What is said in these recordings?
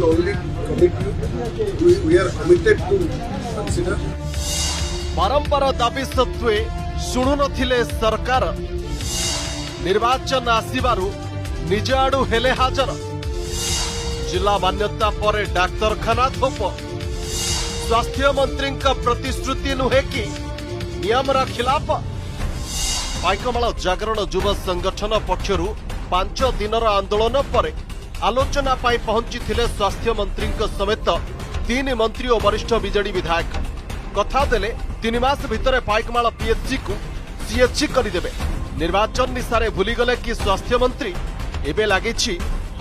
only commit you. We are committed to consider. बारंबार दाबी सत्वे शुणु नथिले सरकार निर्वाचन आसीबारु निज आडू हेले हाजर जिला मान्यता पर डाक्तरखाना थोप स्वास्थ्य मंत्री प्रतिश्रुति नुहे कि नियमर खिलाफ पाइकमाल जागरण युव संगठन पक्षरु 5 दिनर आंदोलन पर आलोचना पाई पहुंची स्वास्थ्य मंत्री समेत 3 मंत्री और वरिष्ठ बीजेडी विधायक कथा देले 3 मास भितर पाइकमाल पीएचसी को सीएचसी करदेवे निर्वाचन निशारे भूलीगले कि स्वास्थ्य मंत्री एबे लागिछि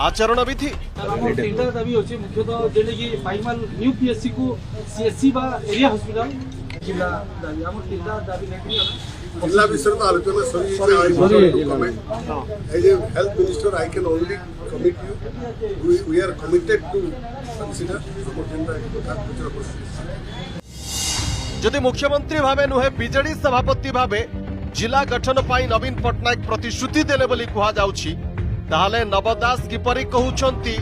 आचरण विधि तीनटा दाबी होछि मुख्यतः जेने कि पाइकमाल न्यू पीएचसी को सीएचसी बा एरिया हॉस्पिटल जिला दाबी हम तीनटा दाबी लेकिन जिला विषय तो आलोचना as a health minister I can only commit you. We are committed to consider. जदि मुख्यमंत्री भावे नुहे बीजेडी सभापति भावे जिला गठन पाई नवीन पट्टनायक प्रतिश्रुति देले बोली कहा जाउछि ताहाले नव दास किपरि कहउछंती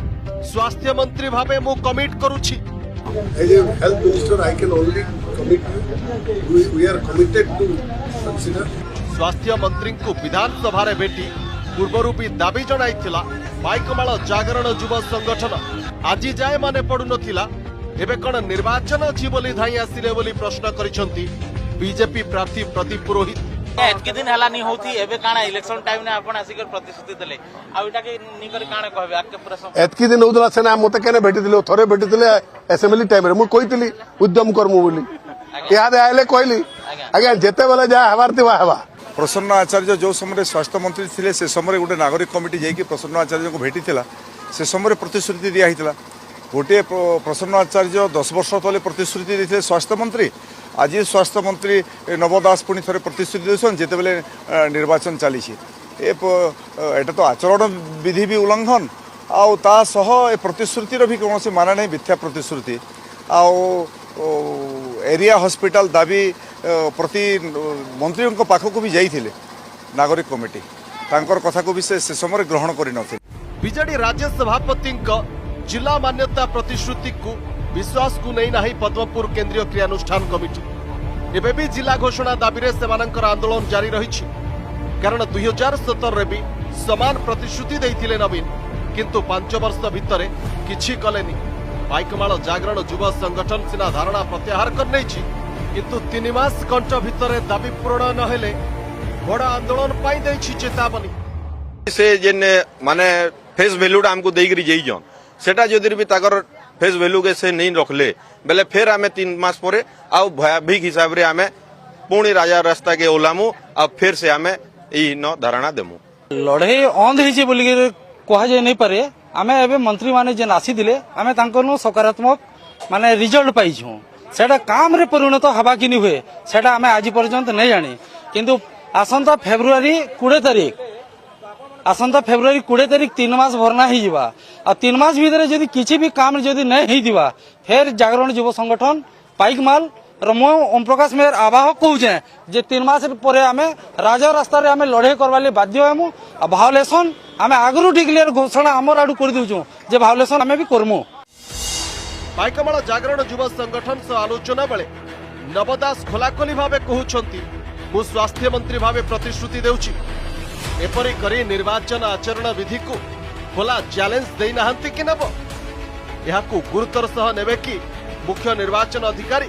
स्वास्थ्य मंत्री भावे मु commit करूछि. As a health minister, I can only commit you. We are committed to consider. स्वास्थ्य मंत्री को विधानसभा रे भेटी पूर्वरु भी दाबी जणाइथिला पाइकमाल जागरण युव संगठन आज जाए माने पडु नथिला एबे कोन निर्वाचन अछि बोली धाई आसिले बोली प्रश्न करिसंती बीजेपी प्रार्थी प्रदीप पुरोहित. एतके दिन हला नहीं होती एबे काना इलेक्शन टाइम ने आपण आसिकर प्रतिश्रुति देले आ एटा के निकर काना कहबे आके प्रश्न एतकी दिन होदला सेना मते केने भेटिथिले थरे भेटिथिले असेंबली टाइम रे मु कहितली उद्यम करमु बोली याद आइले कहली आज्ञा जेते बेले जा हवार तिवा हवा. प्रसन्न आचार्य जो समय स्वास्थ्य मंत्री थे से समय गोटे नागरिक कमिटी जाकि प्रसन्न आचार्य को भेटी से समय प्रतिश्रुति दिया गोटे प्रसन्न आचार्य 10 वर्ष तले प्रतिश्रुति देते स्वास्थ्य मंत्री आज स्वास्थ्य मंत्री नव दास पुणी थे प्रतिश्रुति देसन जिते बेले निर्वाचन चली एटा तो आचरण विधि भी उल्लंघन आ प्रतिश्रुतिर भी कौन माना नहीं मिथ्या प्रतिश्रुति एरिया हॉस्पिटल दाबी प्रति मंत्री पाखक भी जाइए नागरिक कमिटी तांकर कथा को भी से समय ग्रहण कर बीजेडी राज्य सभापति जिला मान्यता प्रतिश्रुति को विश्वास को नहीं नाही पद्मपुर केंद्रीय क्रियानुष्ठान कमिटी एबे भी जिला घोषणा दाबी रे सेमानंकर आंदोलन जारी रही कारण 2017 रे भी समान प्रतिश्रुति देइथिले नवीन किंतु 5 वर्ष भितर किछि कलेनी. पाइकमाल जागरण युव संगठन सिना धारणा प्रत्याहार कर नहीं किंतु 3 मास कंठ भितर दाबी पूर्ण न हेले बड़ आंदोलन पाई देछि चेतावनी. से जेन माने फेस वैल्यू हमको देइकरी जेइजन सेटा जदि भी ताकर फेस वैल्यू के से नहीं रखले बेले फिर आमे 3 मास परे आ भयाभिक हिसाब रे आमे पुणी राजा रास्ता के ओलामु आ फिर से आमे ई न धारणा देमु. लड़ाई अंध हिचे बोली कहा जाय नहीं पारे आमे एबे मंत्री माने जेन आसी दिले आमे तांको सकारात्मक माने रिजल्ट पाई छु सेटा काम रे परिणत हवा कि नहीं हुए सेटा आमे आज पर्यंत नहीं जानी किंतु आसंता फेब्रुआरी 20 तारीख 3 मास भरना ही जीवा आ 3 मास भीतर जदि किछि भी काम जदि नहीं ही दिवा फिर जागरण युव संगठन पाइकमाल रमो ओम प्रकाश मेयर आवाहक कहूचे जे 3 मास पर आमे राजा रास्ता रे आमे लड़ाई करवाले बाध्य हेमु आ भावलेसन आमे आगरु डिक्लेयर घोषणा हमर आडू कर दिउछु जे भावलेसन आमे भी करमु. पाइकमाल जागरण युव संगठन से आलोचना बेले नवदास खोलाखोली भावे कहउछंती मु स्वास्थ्य मंत्री भावे प्रतिश्रुति देउछि एपरि करी निर्वाचन आचरण विधि को खोला चैलेंज देई नाहंती कि नब एहाकू गुरुतर सह नेबे कि मुख्य निर्वाचन अधिकारी